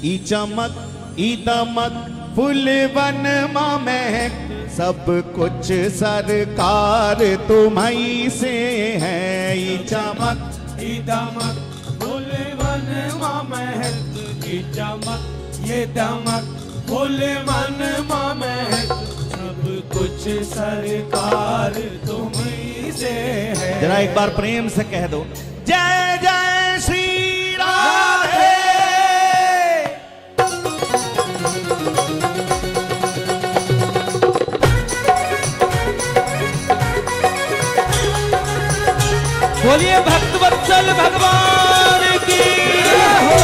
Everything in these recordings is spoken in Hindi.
ई चमक ई दमक फूलवन माँ महक, सब कुछ सरकार तुम्हीं से है। ई चमक ई दमक फूलवन माँ महक, ई चमक ये दमक फूलवन माँ महक, सब कुछ सरकार तुम्हीं से है। जरा एक बार प्रेम से कह दो, जय जय श्री राधे। बोलिए भक्तवत्सल भगवान की हो।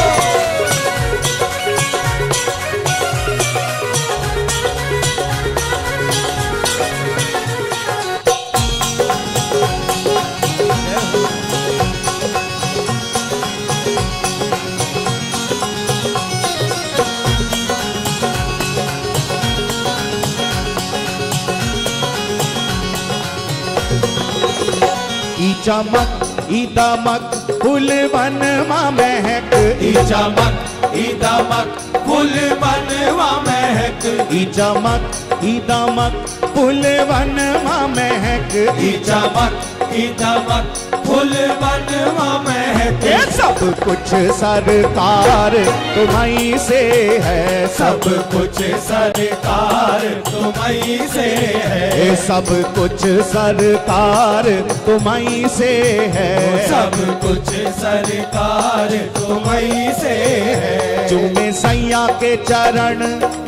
ई चमक ई दमक फूलवन माँ महक, ई चमक ई दमक फूलवन माँ महक, ई चमक ई दमक फूलवन माँ महक, ई चमक ई दमक फूलवन माँ महक, ये सब कुछ सरकार तुम्हीं से है। सब कुछ सरकार तुम्हीं से है। ये सब कुछ सरकार तुम्हीं से है। सब कुछ सरकार तुम्हीं से है। चूमे सैया के चरण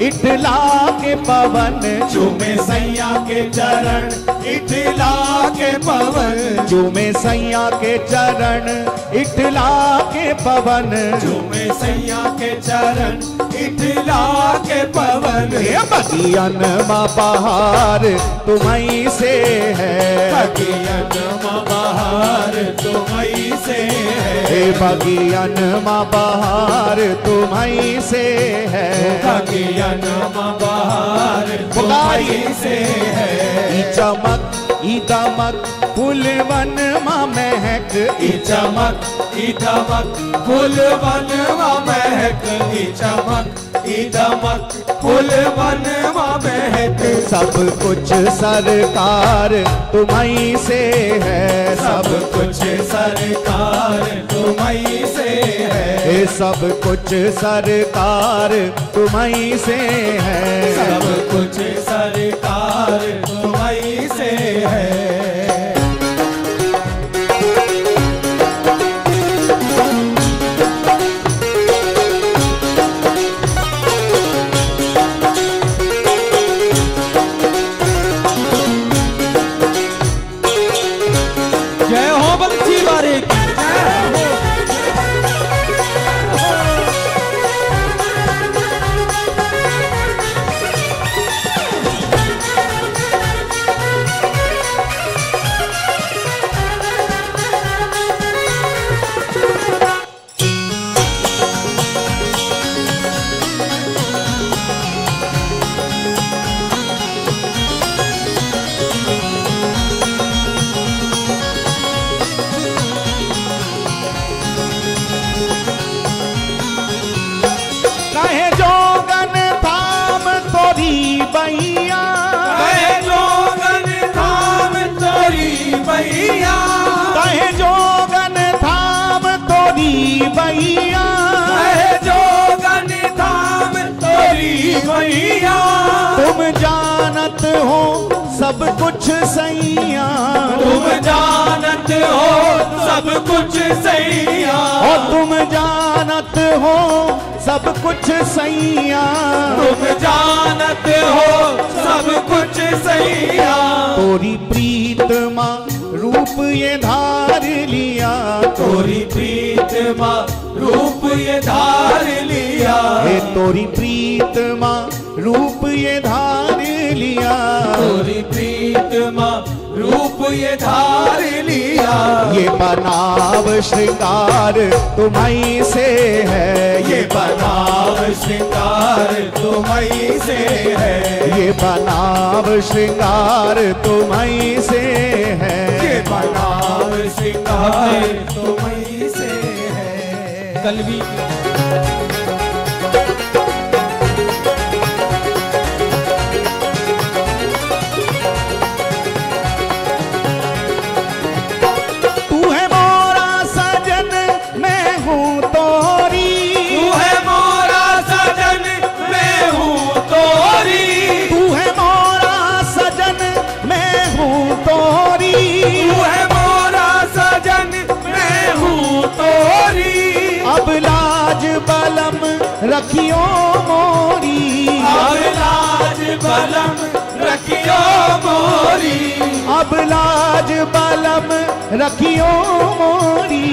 इठला के पवन, चूमे सैया के चरण इठला के पवन, चूमे सैया के चरण इठला के पवन, चूमे सैया के चरण इठला के पवन। ये बगियन माँ बहार तुम्हीं से है। बगियन माँ बहार तुम्हीं से है। हे बगियन माँ बहार तुम्हीं से है। बगियन माँ बहार तुम्हीं से है। ई चमक ई दमक फूलवन माँ महक, ई चमक ई दमक फूलवन माँ महक, ई चमक ई दमक फूलवन माँ महक, सब कुछ सरकार तुम्हीं से है। सब कुछ सरकार तुम्हीं से है। ये सब कुछ सरकार तुम्हीं से है। सब कुछ सरकार तुम्हीं से है। जय हो बंसी बारी की। कहे जोगन थाम तोरी बैया, कहे जोगन थाम तोरी बैया, कहे जोगन थाम तोरी बैया, कहे जोगन थाम तोरी बैया। तुम जानत हो सब कुछ सैया, तुम जानत हो सब कुछ सैया, और तुम जानत हो सब कुछ सैया। तुम जानत हो सब कुछ सैया। तोरी प्रीत माँ रूप ये धार लिया, तोरी प्रीत माँ रूप ये धार लिया। हे तोरी प्रीत माँ रूप ये धार लिया। तोरी प्रीत माँ रूप ये धार लिया। ये बनाव श्रृंगार तुम्हीं से है। ये बनाव श्रृंगार तुम्हीं से है। ये बनाव श्रृंगार तुम्हीं से है। ये बनाव श्रृंगार तुम्हीं से है। कल भी रखियो मोरी। अब लाज बलम रखियो मोरी। अब लाज बलम रखियो मोरी।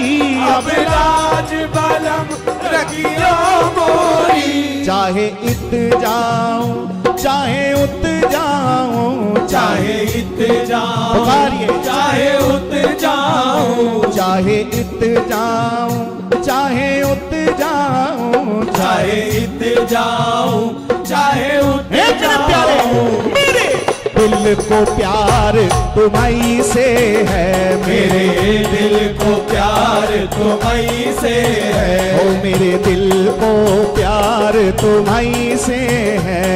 अब लाज बलम रखियो मोरी। चाहे इत जाऊं चाहे उत जाऊं, चाहे इत जाऊं पुकारिए। चाहे उत जाऊं, चाहे इत जाऊं चाहे उत जाऊं, चाहे इत जाऊं चाहे उत मेरे प्यारे जाऊं। मेरे दिल को प्यार तुम्हीं से है, मेरे दिल को प्यार तुम्हीं से है। ओ मेरे दिल को प्यार तुम्हीं से है।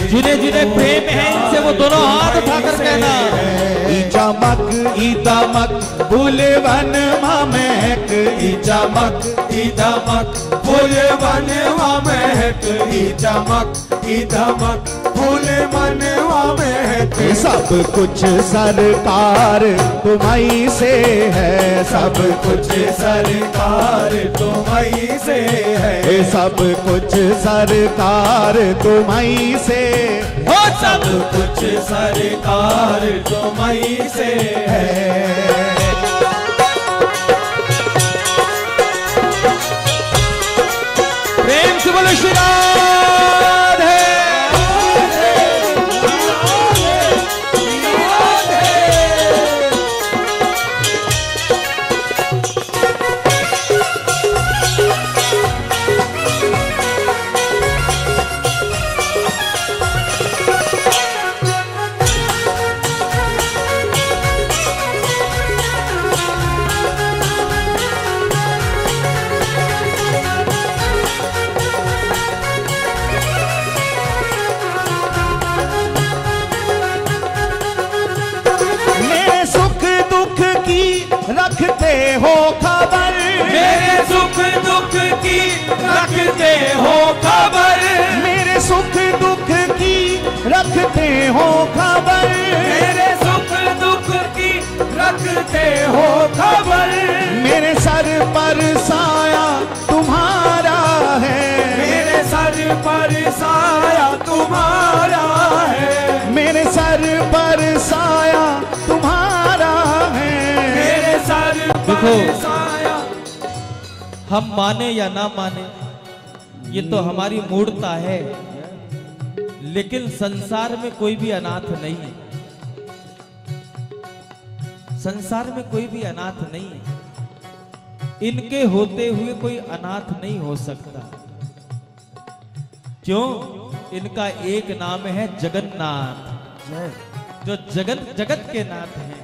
जिन्हें जिन्हें प्रेम है इनसे वो दोनों हाथ उठाकर कहना, ई चमक ई दमक बुलवन महक, ई चमक ई दमक फूल बनवा महक। ई चमक ई दमक फूल बनवा महक। सब कुछ सरकार तुम्हीं से है, सब कुछ सरकार तुम्हीं से है। सब कुछ सरकार तुम्हीं से, हो सब कुछ सरकार तुम्हीं से है। प्रेम से बोलो श्री राधे। रखते हो खबर, मेरे सुख दुख की रखते हो खबर। मेरे सुख दुख की रखते हो खबर, मेरे सुख दुख की रखते हो खबर। मेरे सर पर साया तुम्हारा है, मेरे सर पर साया तुम्हारा है। मेरे सर पर साया तुम्हारा है। मेरे सर देखो, पर साया। हम माने या ना माने ये तो हमारी मूर्खता है, लेकिन संसार में कोई भी अनाथ नहीं है। संसार में कोई भी अनाथ नहीं है। इनके होते हुए कोई अनाथ नहीं हो सकता। क्यों? इनका एक नाम है जगन्नाथ, जो जगत के नाथ हैं,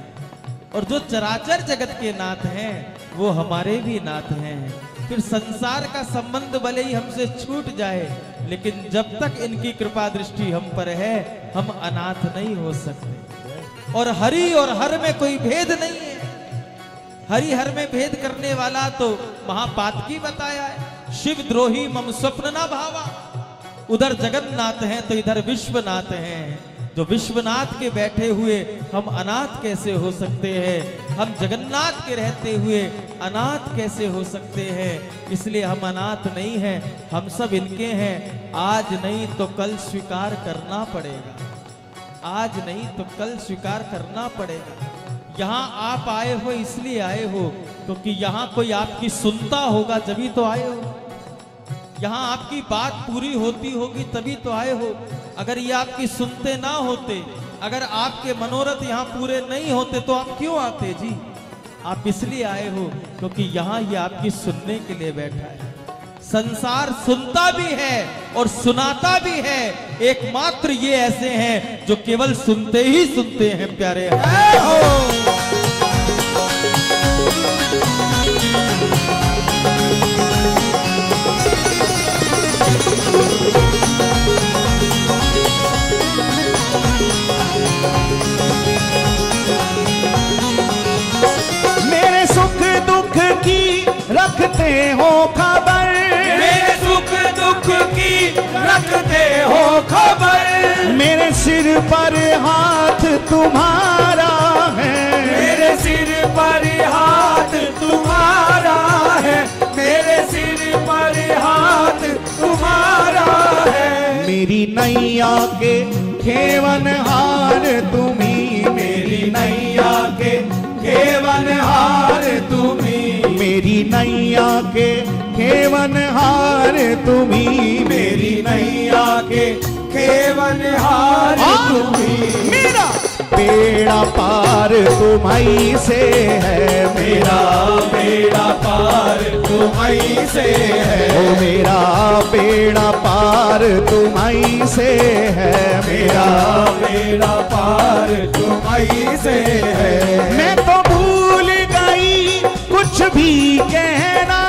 और जो चराचर जगत के नाथ हैं वो हमारे भी नाथ हैं। फिर संसार का संबंध भले ही हमसे छूट जाए, लेकिन जब तक इनकी कृपा दृष्टि हम पर है, हम अनाथ नहीं हो सकते। और हरि और हर में कोई भेद नहीं है। हरि हर में भेद करने वाला तो महापातकी बताया है। शिव द्रोही मम स्वप्न ना भावा। उधर जगन्नाथ हैं तो इधर विश्वनाथ हैं। जो विश्वनाथ के बैठे हुए हम अनाथ कैसे हो सकते हैं? हम जगन्नाथ के रहते हुए अनाथ कैसे हो सकते हैं? इसलिए हम अनाथ नहीं हैं, हम सब इनके हैं। आज नहीं तो कल स्वीकार करना पड़ेगा। आज नहीं तो कल स्वीकार करना पड़ेगा। यहाँ आप आए हो इसलिए आए हो क्योंकि यहाँ कोई आपकी सुनता होगा, जभी तो आए हो। यहाँ आपकी बात पूरी होती होगी तभी तो आए हो। अगर ये आपकी सुनते ना होते, अगर आपके मनोरथ यहाँ पूरे नहीं होते तो आप क्यों आते जी? आप इसलिए आए हो क्योंकि यहाँ ये आपकी सुनने के लिए बैठा है। संसार सुनता भी है और सुनाता भी है, एकमात्र ये ऐसे हैं जो केवल सुनते ही सुनते हैं। प्यारे मेरे सुख दुख की रखते हो खबर, मेरे सुख दुख की रखते हो खबर। मेरे सिर पर हाथ तुम्हारा है, मेरे सिर पर हाथ तुम्हारा है। मेरे सिर पर हाथ तुम्हारा मेरी नैया के खेवनहार तुम्ही, मेरी नैया के खेवनहार तुम्ही, मेरी नैया के खेवनहार तुम्ही, मेरी नैया के खेवनहार तुम्ही। मेरा बेड़ा पार तुम्हारी से है, मेरा बेड़ा पार तुम्हारी से है, ओ मेरा बेड़ा पार तुम्हारी से है, मेरा बेड़ा पार तुम्हारी से है। मैं तो भूल गई कुछ भी कहना,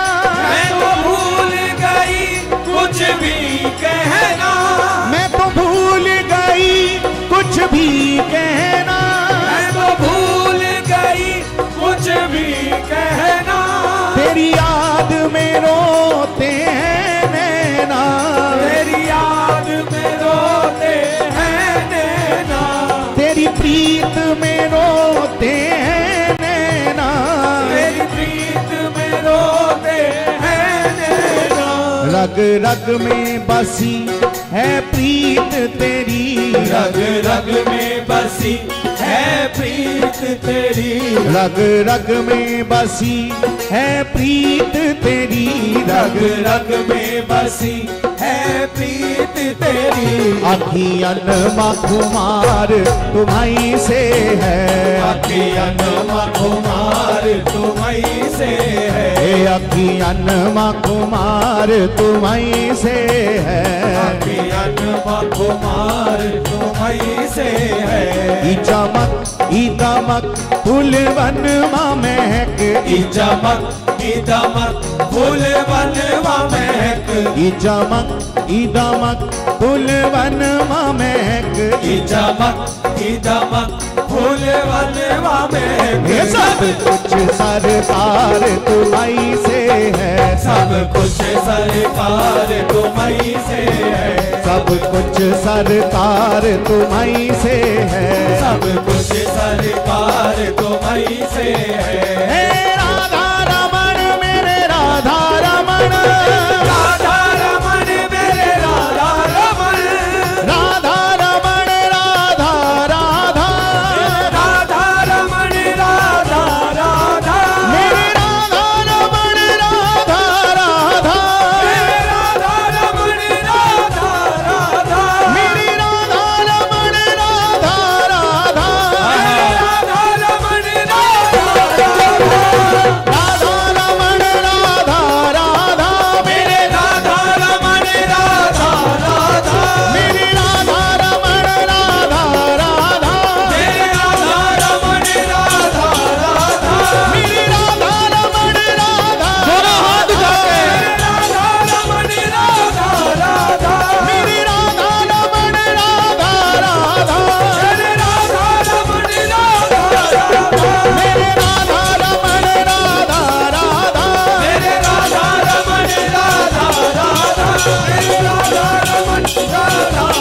मैं तो भूल गई कुछ भी कहना, मैं तो भूल गई कुछ भी कहना, मैं तो भूल गई कुछ भी कहना। तेरी याद में रोते हैं नैना, तेरी याद में रोते हैं नैना, तेरी प्रीत में रोते हैं नैना, तेरी प्रीत में रोते हैं नैना। रग रग में बसी है प्रीत तेरी, रग रग में बसी है प्रीत तेरी, रग रग में बसी है प्रीत तेरी, रग रग में बसी है प्रीत तेरी। अखियन मखुमार तुम्हारी से है, अखियन मखुमार तुम्हारी से है, अखियन मखुमार तुम्हारी से है, अखियन मखुमार तुम्हारी से है। ई चमक ई दमक फूलवन महक, ई चमक ई दमक फूल बनवा महक, ई चमक ई दमक फूलवन महक, ई चमक ई दमक फूल बनवा महक। सब कुछ सरकार तुम्हारी से है, सब कुछ सरकार तुम्हारी से है, सब कुछ सरकार तुम्हारी से है, सब कुछ सरकार तुम्हारी से है। हे राधा रमण मेरे राधा रमण, राधा रमण मेरे राधा रमण, राधा रमण राधा राधा, राधा रमण राधा राधा, मेरे राधा रमण राधा राधा, मेरे राधा रमण राधा राधा, मेरी राधा रमण राधा राधा, राधा रमण राधा राधा, राधा रमण राधा राधा, मेरे राधा रमण राधा राधा, मेरी राधा रमण राधा राधा, मेरे राधा रमण राधा राधा, मेरी राधा रमण राधा दोनों हाथ उठा के राधा रमण राधा राधा, मेरी राधा रमण राधा राधा, मेरे राधा रमण राधा राधा, मेरे राधा रमण राधा राधा, मेरे राधा रमण राधा राधा, मेरे राधा रमण राधा